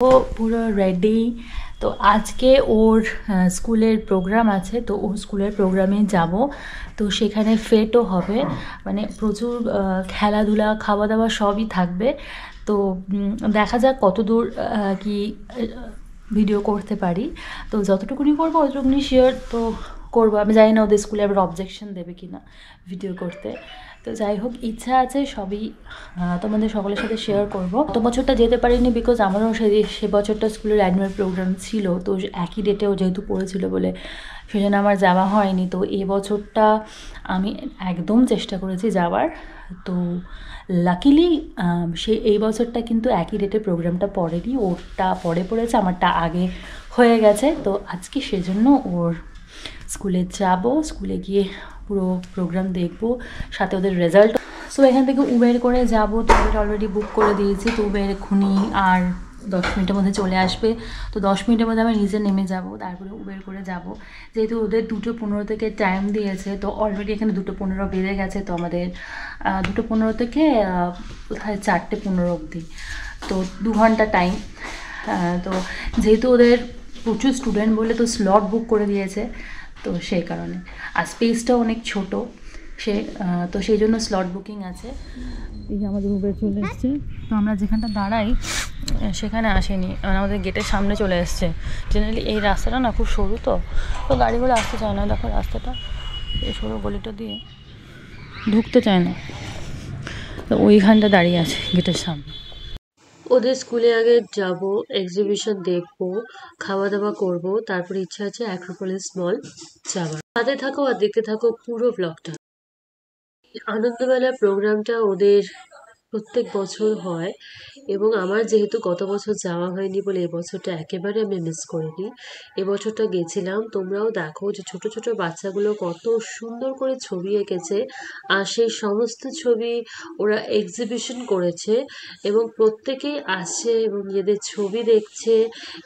ও পুরো রেডি। তো আজকে ওর স্কুলের প্রোগ্রাম আছে, তো ওর স্কুলের প্রোগ্রামে যাব। তো সেখানে ফেটও হবে, মানে প্রচুর খেলাধুলা খাওয়া দাওয়া সবই থাকবে। তো দেখা যাক কতদূর কি ভিডিও করতে পারি। তো যতটুকুনি করবো অতটুকুনি শেয়ার তো করবো। আমি জানি না ওদের স্কুলে আবার অবজেকশন দেবে কি না ভিডিও করতে। তো যাই হোক, ইচ্ছা আছে সবই তোমাদের সকলের সাথে শেয়ার করব। গত বছরটা যেতে পারিনি বিকজ আমারও সে বছরটা স্কুলের অ্যানুয়াল প্রোগ্রাম ছিল, তো একই ডেটেও যেহেতু পড়েছিল বলে সেজন্য আমার যাওয়া হয়নি। তো এই বছরটা আমি একদম চেষ্টা করেছি যাওয়ার। তো লাকিলি এই বছরটা কিন্তু একই ডেটে প্রোগ্রামটা পড়েনি, ওরটা পরে পড়েছে, আমারটা আগে হয়ে গেছে। তো আজকে সেজন্য ওর স্কুলে যাব, স্কুলে গিয়ে পুরো প্রোগ্রাম দেখব, সাথে ওদের রেজাল্ট। সো এখান থেকে উবের করে যাব, তো উবের অলরেডি বুক করে দিয়েছি। তো উবের এক্ষুনি আর 10 মিনিটের মধ্যে চলে আসবে। তো 10 মিনিটের মধ্যে আমি নিজে নেমে যাব, তারপরে উবের করে যাব। যেহেতু ওদের 2:15 থেকে টাইম দিয়েছে, তো অলরেডি এখানে 2:15 বেজে গেছে। তো আমাদের 2:15 থেকে কোথায় 4:15 অবধি, তো 2 ঘন্টা টাইম। তো যেহেতু ওদের প্রচুর স্টুডেন্ট বলে তো স্লট বুক করে দিয়েছে, তো সেই কারণে। আর স্পেসটাও অনেক ছোট, তো সেই জন্য স্লট বুকিং আছে। এই যে আমাদের উবের চলে এসছে। তো আমরা যেখানটা দাঁড়াই সেখানে আসেনি, আমাদের গেটের সামনে চলে এসছে। জেনারেলি এই রাস্তাটা না খুব সরু, তো গাড়িগুলো আসতে চায় না। দেখো রাস্তাটা, এই সরু গলিটা দিয়ে ঢুকতে চায় না, তো ওইখানটা দাঁড়িয়ে আছে গেটের সামনে। ওদের স্কুলে আগে যাব, এক্সিবিশন দেখব, খাওয়া দাওয়া করব, তারপরে ইচ্ছা আছে অ্যাক্রোপলিস মল যাওয়ার। সাথে থাকো আর দেখতে থাকো পুরো ব্লগটা। আনন্দমেলা প্রোগ্রামটা ওদের প্রত্যেক বছর হয়, এবং আমার যেহেতু গত বছর যাওয়া হয়নি বলে এবছরটা একেবারে আমি মিস করিনি। এবছরটা গেছিলাম। তোমরাও দেখো যে ছোট ছোট বাচ্চাগুলো কত সুন্দর করে ছবি এঁকেছে, আর সেই সমস্ত ছবি ওরা এক্সিবিশন করেছে, এবং প্রত্যেকেই আসছে এবং নিজেদের ছবি দেখছে,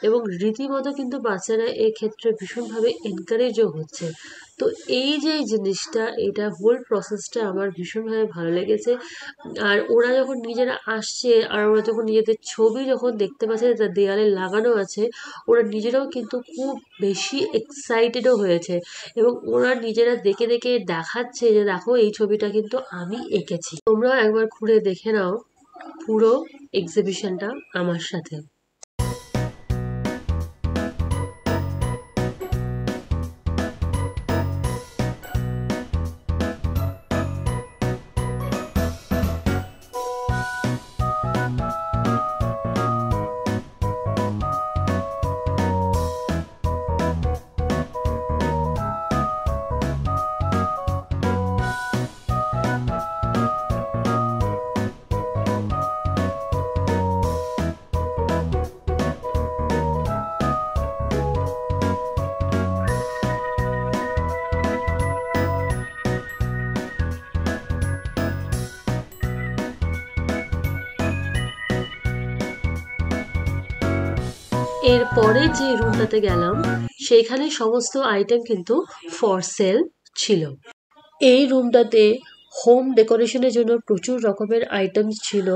এবং রীতিমতো কিন্তু বাচ্চারা এক্ষেত্রে ভীষণভাবে এনকারেজও হচ্ছে। তো এই যে জিনিসটা, এটা হোল প্রসেসটা আমার ভীষণভাবে ভালো লেগেছে। আর ওরা যখন নিজেরা আসছে, আর ওরা যখন নিজেদের ছবি যখন দেখতে পাচ্ছে যে তার দেয়ালে লাগানো আছে, ওরা নিজেরাও কিন্তু খুব বেশি এক্সাইটেডও হয়েছে, এবং ওরা নিজেরা দেখে দেখে দেখাচ্ছে যে দেখো এই ছবিটা কিন্তু আমি এঁকেছি। তোমরাও একবার ঘুরে দেখে নাও পুরো এক্সিবিশনটা আমার সাথে। এরপরে যে রুমটাতে গেলাম, সেইখানে সমস্ত আইটেম কিন্তু ফর সেল ছিল। এই রুমটাতে হোম ডেকোরেশনের জন্য প্রচুর রকমের আইটেমস ছিল।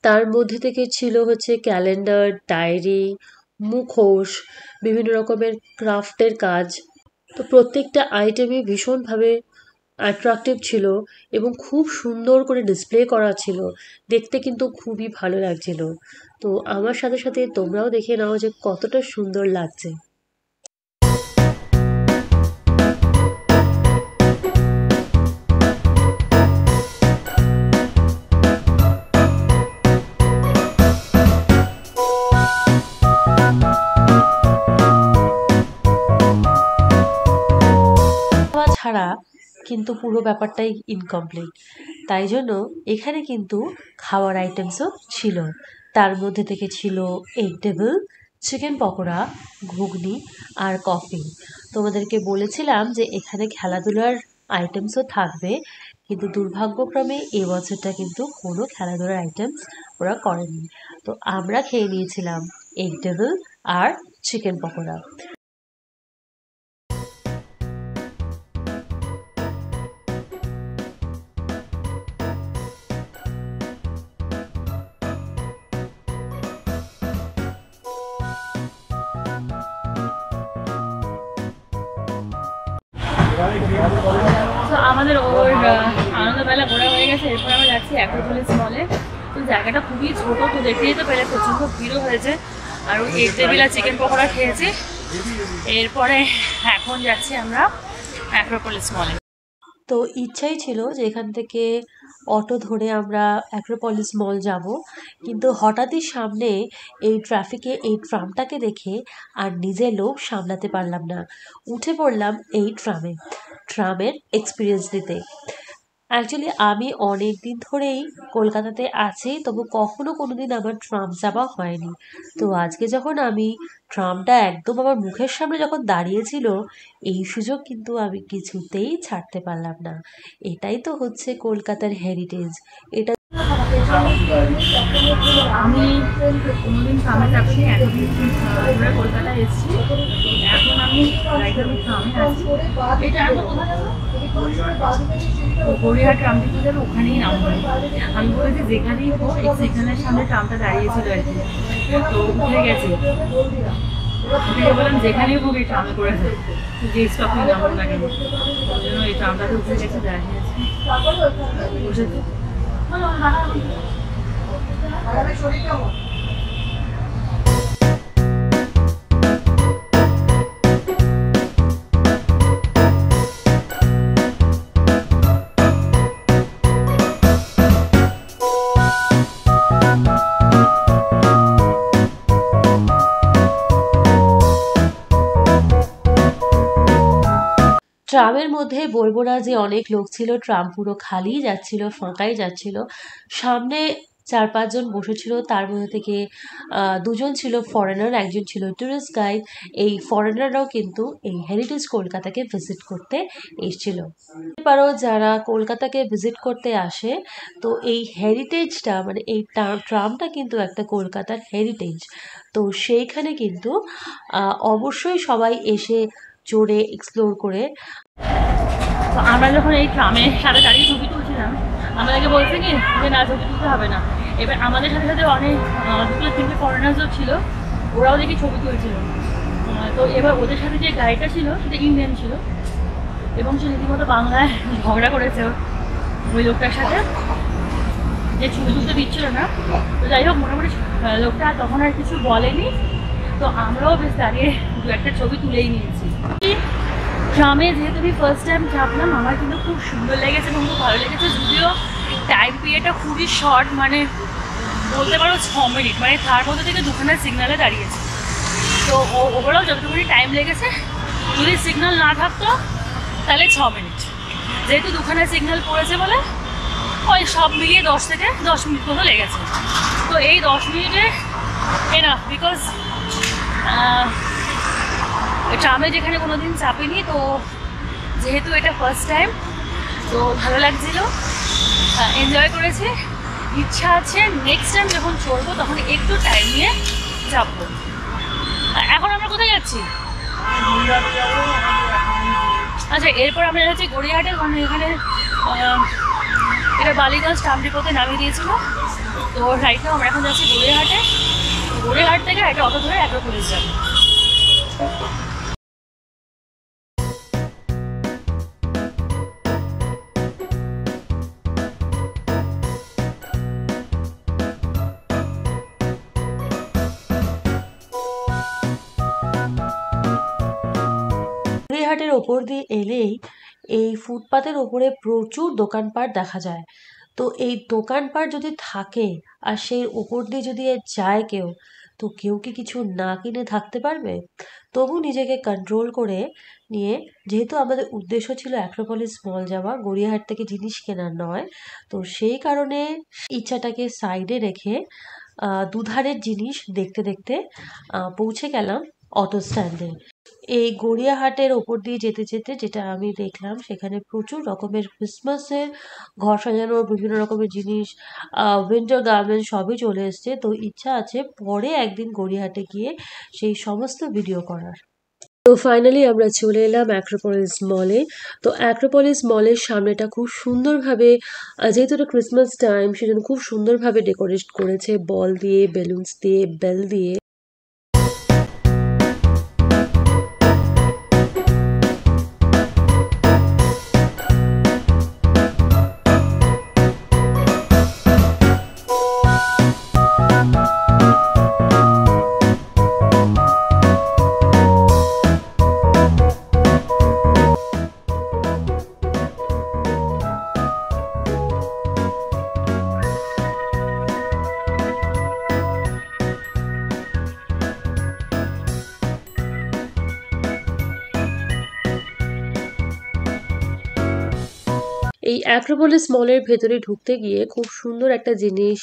তার মধ্যে থেকে ছিল হচ্ছে ক্যালেন্ডার, ডায়েরি, মুখোশ, বিভিন্ন রকমের ক্রাফটের কাজ। তো প্রত্যেকটা আইটেমই ভীষণভাবে অ্যাট্রাকটিভ ছিল, এবং খুব সুন্দর করে ডিসপ্লে করা ছিল। দেখতে কিন্তু খুবই ভালো লাগছিল। তো আমার সাথে সাথে তোমরাও দেখে নাও যে কতটা সুন্দর লাগছে। ছাড়া কিন্তু পুরো ব্যাপারটাই ইনকমপ্লিট। তাই জন্য এখানে কিন্তু খাওয়ার আইটেমসও ছিল। তার মধ্যে থেকে ছিল এগ টেবিল, চিকেন পকোড়া, ঘুগনি আর কফি। তোমাদেরকে বলেছিলাম যে এখানে খেলাধুলার আইটেমসও থাকবে, কিন্তু দুর্ভাগ্যক্রমে এবছরটা কিন্তু কোনো খেলাধুলার আইটেমস ওরা করেনি। তো আমরা খেয়ে নিয়েছিলাম এগ টেবিল আর চিকেন পকোড়া। তো আমাদের ওর আনন্দবেলা ঘোরা হয়ে গেছে। এরপর আমরা যাচ্ছি অ্যাক্রোপলিস মলে। তো জায়গাটা খুবই ছোট, তো দেখতেই তো পেলে প্রচণ্ড ভিড়ও হয়েছে। আর এগ টেবিল আর চিকেন পকোড়া খেয়েছি। এরপরে এখন যাচ্ছি আমরা অ্যাক্রোপলিস মলে। তো ইচ্ছাই ছিল যে এখান থেকে অটো ধরে আমরা অ্যাক্রোপলিস মল যাব, কিন্তু হঠাৎই সামনে এই ট্রাফিকে এই ট্রামটাকে দেখে আর নিজের লোভ সামলাতে পারলাম না, উঠে পড়লাম এই ট্রামের এক্সপিরিয়েন্স দিতে। অ্যাকচুয়ালি আমি অনেক দিন ধরেই কলকাতাতে আছি, তবু কখনো কোনোদিন আমার ট্রাম যাওয়া হয়নি। তো আজকে যখন আমি ট্রামটা একদম আমার মুখের সামনে যখন দাঁড়িয়েছিল, এই সুযোগ কিন্তু আমি কিছুতেই ছাড়তে পারলাম না। এটাই তো হচ্ছে কলকাতার হেরিটেজ। এটা আমি কোনোদিন ট্রামে চাপিনি, এতদিন ধরে কলকাতায় এসেছি। এখন আমি ট্রামে আছি। এটা গড়িয়াহাট ট্রাম থেকে যাবে, ওখানেই নামবো। আমি বলেছি যেখানেই হোক, সেখানের সামনে ট্রামটা দাঁড়িয়েছিল আর কি, তো উঠে গেছে। বললাম যেখানেই হোক এই ট্রামে করে যায়, যে স্টপে নামবো না কেন, ওই জন্য এই ট্রামটাতে উঠে গেছে, দাঁড়িয়ে আছে, বসেছে। ট্রামের মধ্যে বলবো না যে অনেক লোক ছিল, ট্রাম পুরো খালি যাচ্ছিল, ফাঁকাই যাচ্ছিল। সামনে 4-5 জন বসেছিল, তার মধ্যে থেকে 2 জন ছিল ফরেনার, একজন ছিল ট্যুরিস্ট গাইড। এই ফরেনাররাও কিন্তু এই হেরিটেজ কলকাতাকে ভিজিট করতে এসেছিল। পারো যারা কলকাতাকে ভিজিট করতে আসে, তো এই হেরিটেজটা মানে এই ট্রামটা কিন্তু একটা কলকাতার হেরিটেজ। তো সেইখানে কিন্তু অবশ্যই সবাই এসে চড়ে এক্সপ্লোর করে। তো আমরা যখন এই ট্রামের সাথে দাঁড়িয়ে ছবি তুলছিলাম, আমাদেরকে বলছে কি যে না, ছবি তুলতে হবে না। এবার আমাদের সাথে সাথে অনেক 2-3টে ফরেনার্সও ছিল, ওরাও দেখি ছবি তুলছিল। তো এবার ওদের সাথে যে গাইডটা ছিল সেটা ইন্ডিয়ান ছিল, এবং সে রীতিমতো বাংলায় ঝগড়া করেছে ওই লোকটার সাথে, যে ছবি তুলতে দিচ্ছিল না। তো যাই হোক, মোটামুটি লোকটা তখন আর কিছু বলেনি। তো আমরাও বেশ দাঁড়িয়ে 2-একটা ছবি তুলেই নিয়েছি। ট্রামে যেহেতু আমি ফার্স্ট টাইম চাপলাম, আমার কিন্তু খুব সুন্দর লেগেছে এবং খুব ভালো লেগেছে। যদিও টাইম পিরিয়ডটা খুবই শর্ট, মানে বলতে পারো 6 মিনিট, মানে তার মধ্যে থেকে 2খানা সিগনালে দাঁড়িয়েছে। তো ওভারঅল যতটুকুনি টাইম লেগেছে, যদি সিগন্যাল না থাকতো তাহলে 6 মিনিট। যেহেতু 2খানা সিগন্যাল পড়েছে বলে ওই সব মিলিয়ে 10 থেকে 10 মিনিট মতো লেগেছে। তো এই 10 মিনিটে এনাফ, বিকজ ট্রামে যেখানে কোনোদিন চাপিনি, তো যেহেতু এটা ফার্স্ট টাইম, তো ভালো লাগছিল, এনজয় করেছি। ইচ্ছা আছে নেক্সট টাইম যখন চড়বো তখন একটু টাইম নিয়ে চাপবো। এখন আমরা কোথায় যাচ্ছি? আচ্ছা, এরপর আমরা যাচ্ছি গড়িয়াহাটে, কারণ এখানে এটা বালিগঞ্জ ট্রাম ডিপোতে নামিয়ে দিয়েছিল। তো রাইট নাও আমরা এখন যাচ্ছি গড়িয়াহাটে। গড়িয়াহাট থেকে একটা অটো ধরে অ্যাক্রোপলিস যাবো। গড়িয়াহাটের ওপর দিয়ে এলেই এই ফুটপাতের ওপরে প্রচুর দোকানপাট দেখা যায়। তো এই দোকানপাট যদি থাকে আর সেই ওপর দিয়ে যদি যায় কেউ, তো কেউ কি কিছু না কিনে থাকতে পারবে? তবু নিজেকে কন্ট্রোল করে নিয়ে, যেহেতু আমাদের উদ্দেশ্য ছিল অ্যাক্রোপলিস মল যাওয়া, গড়িয়াহাট থেকে জিনিস কেনা নয়, তো সেই কারণে ইচ্ছাটাকে সাইডে রেখে দুধারের জিনিস দেখতে দেখতে পৌঁছে গেলাম অটো স্ট্যান্ডে। এই গড়িয়াহাটের ওপর দিয়ে যেতে যেতে যেটা আমি দেখলাম, সেখানে প্রচুর রকমের ক্রিসমাসের ঘর সাজানোর বিভিন্ন রকমের জিনিস, উইন্টার গার্মেন্টস সবই চলে এসছে। তো ইচ্ছা আছে পরে একদিন গড়িয়াহাটে গিয়ে সেই সমস্ত ভিডিও করার। তো ফাইনালি আমরা চলে এলাম অ্যাক্রোপলিস মলে। তো অ্যাক্রোপলিস মলের সামনেটা খুব সুন্দরভাবে, যেহেতু এটা ক্রিসমাস টাইম, সেজন্য খুব সুন্দরভাবে ডেকোরেট করেছে, বল দিয়ে, বেলুনস দিয়ে, বেল দিয়ে। এই অ্যাক্রোপলিস মলের ভেতরে ঢুকতে গিয়ে খুব সুন্দর একটা জিনিস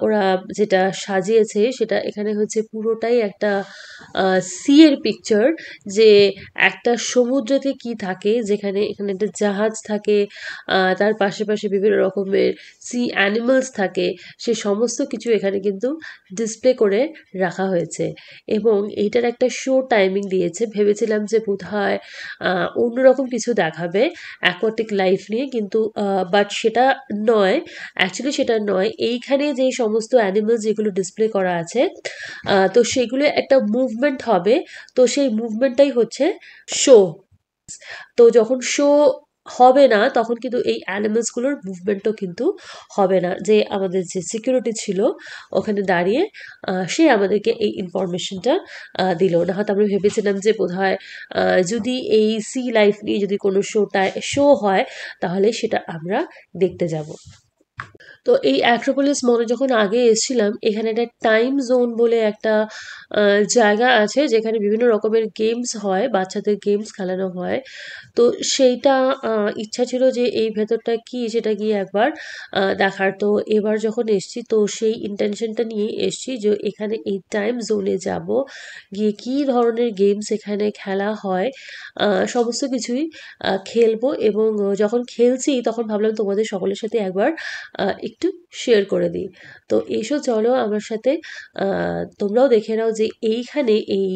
ওরা যেটা সাজিয়েছে সেটা এখানে হচ্ছে পুরোটাই একটা সি এর পিকচার, যে একটা সমুদ্রতে কি থাকে, যেখানে এখানে একটা জাহাজ থাকে, তার পাশে পাশে বিভিন্ন রকমের সি অ্যানিমালস থাকে, সে সমস্ত কিছু এখানে কিন্তু ডিসপ্লে করে রাখা হয়েছে। এবং এইটার একটা শো টাইমিং দিয়েছে, ভেবেছিলাম যে বোধহয় অন্যরকম কিছু দেখাবে অ্যাকোয়াটিক লাইফ নিয়ে, কিন্তু বাট সেটা নয়, অ্যাকচুয়ালি সেটা নয়। এইখানে যে সমস্ত অ্যানিমালস যেগুলো ডিসপ্লে করা আছে, তো সেগুলো একটা মুভমেন্ট হবে, তো সেই মুভমেন্টটাই হচ্ছে শো। তো যখন শো হবে না তখন কিন্তু এই অ্যানিমালসগুলোর মুভমেন্টও কিন্তু হবে না। যে আমাদের যে সিকিউরিটি ছিল ওখানে দাঁড়িয়ে, সে আমাদেরকে এই ইনফরমেশনটা দিল। না হয়তো আমরা ভেবেছিলাম যে বোধহয় যদি এই সি লাইফ নিয়ে যদি কোনো শো হয় তাহলে সেটা আমরা দেখতে যাব। তো এই অ্যাক্রোপলিস মলে যখন আগে এসেছিলাম, এখানে একটা টাইম জোন বলে একটা জায়গা আছে যেখানে বিভিন্ন রকমের গেমস হয়, বাচ্চাদের গেমস খেলানো হয়। তো সেইটা ইচ্ছা ছিল যে এই ভেতরটা কি সেটা গিয়ে একবার দেখার। তো এবার যখন এসছি তো সেই ইন্টেনশনটা নিয়ে এসছি যে এখানে এই টাইম জোনে যাব, গিয়ে কি ধরনের গেমস এখানে খেলা হয় সমস্ত কিছুই খেলবো। এবং যখন খেলছি তখন ভাবলাম তোমাদের সকলের সাথে একবার একটু শেয়ার করে দিই। তো এসো, চলো আমার সাথে, তোমরাও দেখে নাও যে এইখানে এই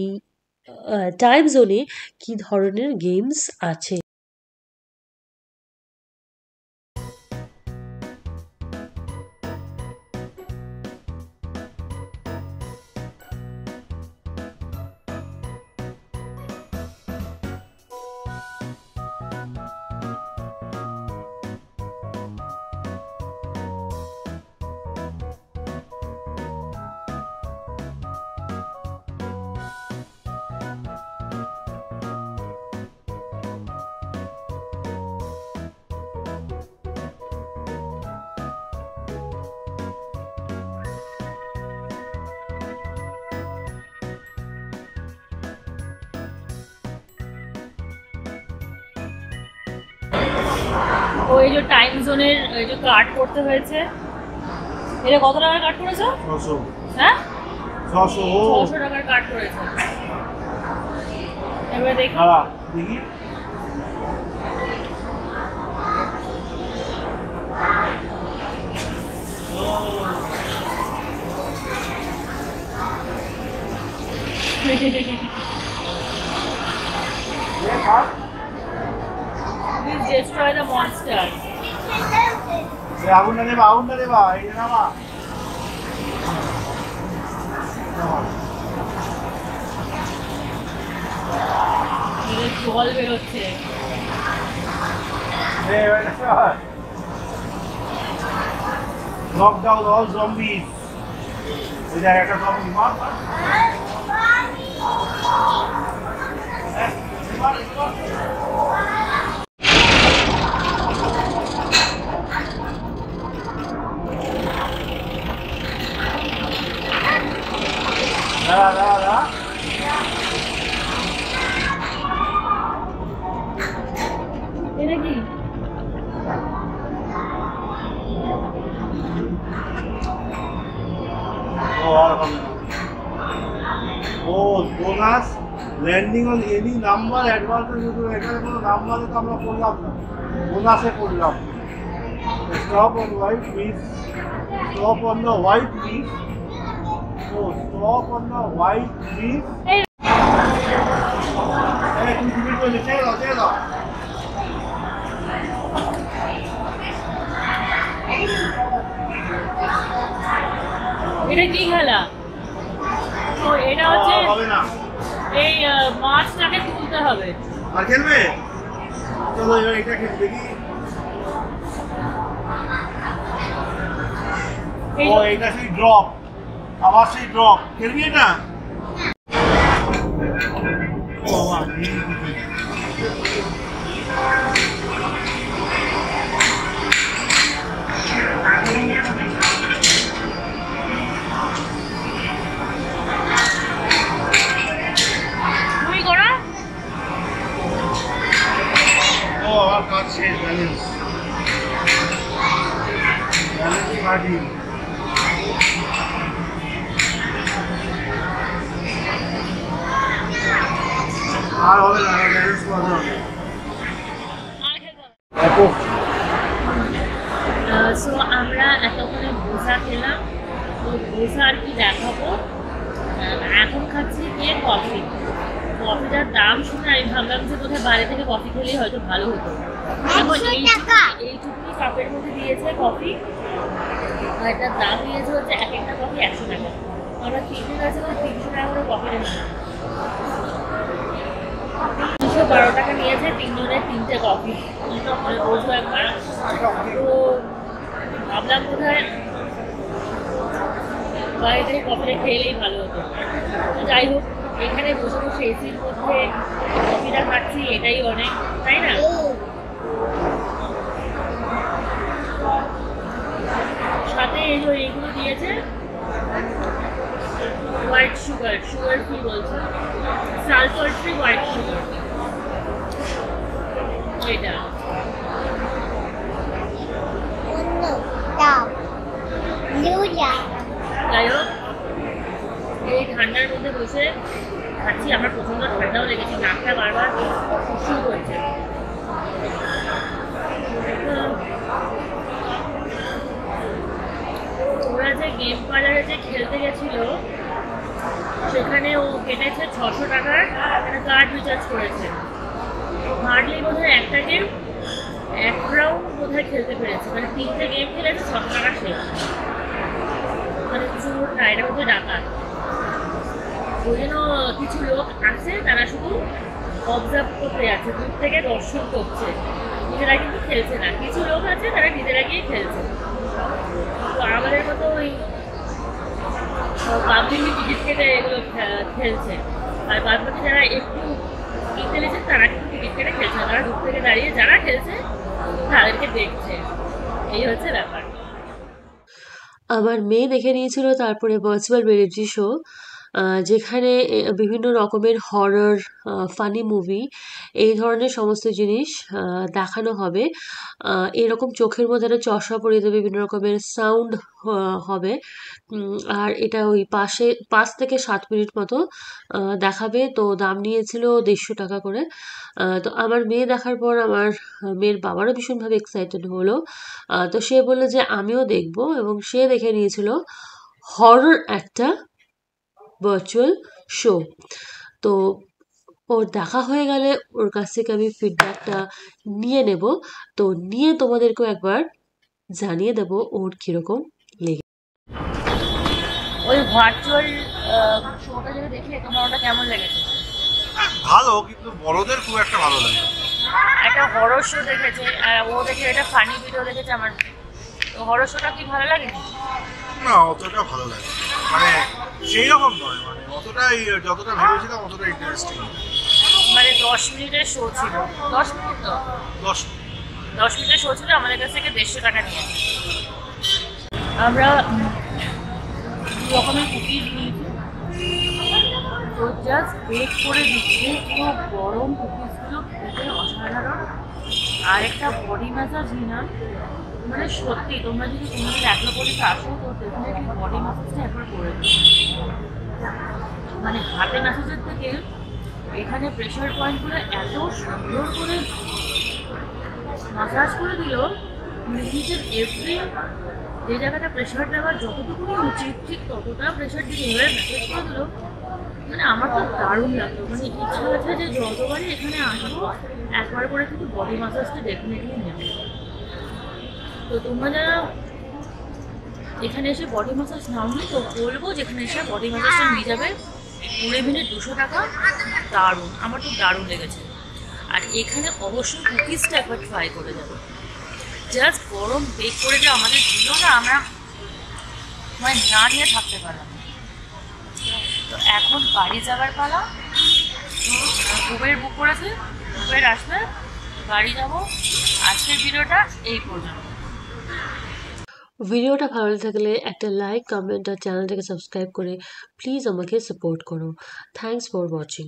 টাইম জোনে কি ধরনের গেমস আছে। ও এই যে টাইম জোনের এই যে কার্ড করতে হয়েছে, এটা কত টাকার কার্ড করেছো? 600 হ্যাঁ, 600 600 টাকার কার্ড করেছে। এবারে দেখি দেখি Please destroy the monster. আগুন না দেবা এই যে নামা এর জল বেরোচ্ছে। Knock down all zombies. এই যে একটা জম্বি মার দাঁড়া এটা কি? Bonus landing on any number advantage. এখানে কোনো নাম্বারে তো আমরা করলাম না, বোনাসে করলাম। Stop on white miss, stop on the white miss, ও stop on the white miss. তুমি করে ছেড়ে দাও এটা কি খেলা? তো এটা হচ্ছে হবে না, এই মাছটাকে তুলতে হবে। আর খেলবে? চলো এবার এটা খেলে দেখি। ও এটা সেই ড্রপ, আবার সেই ড্রপ। খেলবি এটা? তুমি করা? ও আমার কাজ শেষ, ব্যালেন্স। ভাঙা ডিম। আর হবে না, ম্যানেজ করতে হবে। সো আমরা এতক্ষণে ধোসা খেলাম, তো ধোসা আর কি দেখাবো। এখন খাচ্ছি গিয়ে কফি। কফিটার দাম শুনে আমি ভাবলাম যে কোথায় বাইরে থেকে কফি খেলেই হয়তো ভালো হতো। এখন এইটুকুনি কাপের মধ্যে দিয়েছে কফি, আর এটার দাম দিয়েছে হচ্ছে এক একটা কফি 100 টাকা। আমরা 3 দিন আছে 300 টাকা করে কফি নিয়েছি, 212 টাকা নিয়েছে 3 জনের 3টে কফি। বোঝো একবার। তো ভাবলাম কোথায় বাইরে থেকে কফিটা খেলেই ভালো হতো। তো যাই হোক, এখানে বসে বসে এসির মধ্যে কফিটা খাচ্ছি, এটাই অনেক, তাই না? সাথে এইগুলো দিয়েছে হোয়াইট সুগার, সুগার ফ্রি বলছে, সালফার ফ্রি হোয়াইট সুগার। এটা যাই হোক, এই ঠান্ডার মধ্যে বসে খাচ্ছি। আমার প্রচন্ড ঠান্ডাও লেগেছে, নাকটা বারবার শুরু করছে। ওরা যে গেম পার্লারে যে খেলতে গেছিল, সেখানে ও কেটেছে 600 টাকার কার্ড রিচার্জ করেছে। হার্ডলি বোধহয় একটা গেম 1 রাউন্ড বোধহয় খেলতে পেরেছে, মানে 3টে গেম খেলেছে, 600 টাকা শেষ। মানে চোর না, এটা হচ্ছে ডাকাত। ওই জন্য কিছু লোক আছে, তারা শুধু অবজার্ভ করতে যাচ্ছে, দূর থেকে দর্শন করছে, নিজেরা কিন্তু খেলছে না। কিছু লোক আছে তারা নিজেরা গিয়ে খেলছে। তো আমাদের মতো ওই পাবলিকলি টিকিট কেটে এগুলো খেলছে, আর বাদ বাকি যারা একটু ইন্টেলিজেন্ট তারা কিন্তু টিকিট কেটে খেলছে না, তারা দূর থেকে দাঁড়িয়ে যারা খেলছে তাদেরকে দেখছে। এই হচ্ছে ব্যাপার। আমার মেয়ে দেখে নিয়েছিল তারপরে ভার্চুয়াল রিয়েলিটি শো, যেখানে বিভিন্ন রকমের হরর, ফানি মুভি, এই ধরনের সমস্ত জিনিস দেখানো হবে। এরকম চোখের মধ্যে একটা চশমা পরিয়ে দেবে, বিভিন্ন রকমের সাউন্ড হবে, আর এটা ওই 5 থেকে 7 মিনিট মতো দেখাবে। তো দাম নিয়েছিল 150 টাকা করে। তো আমার মেয়ে দেখার পর আমার মেয়ের বাবারও ভীষণভাবে এক্সাইটেড হলো। তো সে বললো যে আমিও দেখবো, এবং সে দেখে নিয়েছিল হরর একটা ভার্চুয়াল শো। তো ওর দেখা হয়ে গেলে ওর কাছ থেকে আমি ফিডব্যাকটা নিয়ে নেব, তো নিয়ে তোমাদেরকেও একবার জানিয়ে দেবো ওর কীরকম লেগে। ওই ভার্চুয়াল শোটা যেটা দেখে তোমার ওটা কেমন লেগেছে? ভালো, কিন্তু বড়দের খুব একটা ভালো লাগে। একটা হরর শো দেখেছে, আর ও দেখে এটা ফানি ভিডিও দেখেছে। আমার তো হরর শোটা কি ভালো লাগে? না, অতটা ভালো লাগে, মানে সেই রকম নয়, মানে অতটাই, যতটা ভেবেছিলাম অতটা ইন্টারেস্টিং। মানে 10 মিনিটের শো ছিল, 10 মিনিট তো 10 মিনিটের শো ছিল, আমাদের কাছ থেকে 150 টাকা নিয়েছে। আমরা রকমের কুকিজ নিয়েছি, তো জাস্ট বেক করে দিচ্ছে, পুরো গরম কুকিজগুলো খেতে অসাধারণ। আর একটা বডি ম্যাসাজ নিলাম, মানে সত্যি তোমরা যদি কোনোদিন অ্যাক্রোপলিসে আসো তো ডেফিনেটলি বডি ম্যাসাজটা একবার করে দিও। মানে হাতে ম্যাসাজের থেকে এখানে প্রেশার পয়েন্টগুলো এত সুন্দর করে মাসাজ করে দিল, নিজের এভরি যে জায়গাটা প্রেশার দেওয়ার যতটুকুনি উচিত ঠিক ততটা প্রেশার দিয়ে এভাবে ম্যাসাজ করে দিল। মানে আমার তো দারুণ লাগলো, মানে ইচ্ছা আছে যে যতবারই এখানে আসবো একবার করে কিন্তু বডি ম্যাসাজটা ডেফিনেটলি নেবে। তো তোমরা যারা এখানে এসে বডি ম্যাসাজ নাওনি, তো বলবো যেখানে এসে বডি ম্যাসাজটা নিয়ে যাবে। 20 মিনিট 200 টাকা, দারুণ, আমার তো দারুণ লেগেছে। আর এখানে অবশ্যই কুকিজটা একবার ট্রাই করে যাবে, জাস্ট গরম বেক করে যে আমাদের দিল না, আমরা মানে না নিয়ে থাকতে পারলাম। তো এখন বাড়ি যাবার পালা, উবের বুক করেছে, উবের আসবে, বাড়ি যাবো। আজকের ভিডিওটা এই পর্যন্ত। ভিডিওটা ভালো থাকলে একটা লাইক, কমেন্ট আর চ্যানেলটাকে সাবস্ক্রাইব করে প্লিজ আমাকে সাপোর্ট করো। Thanks for watching.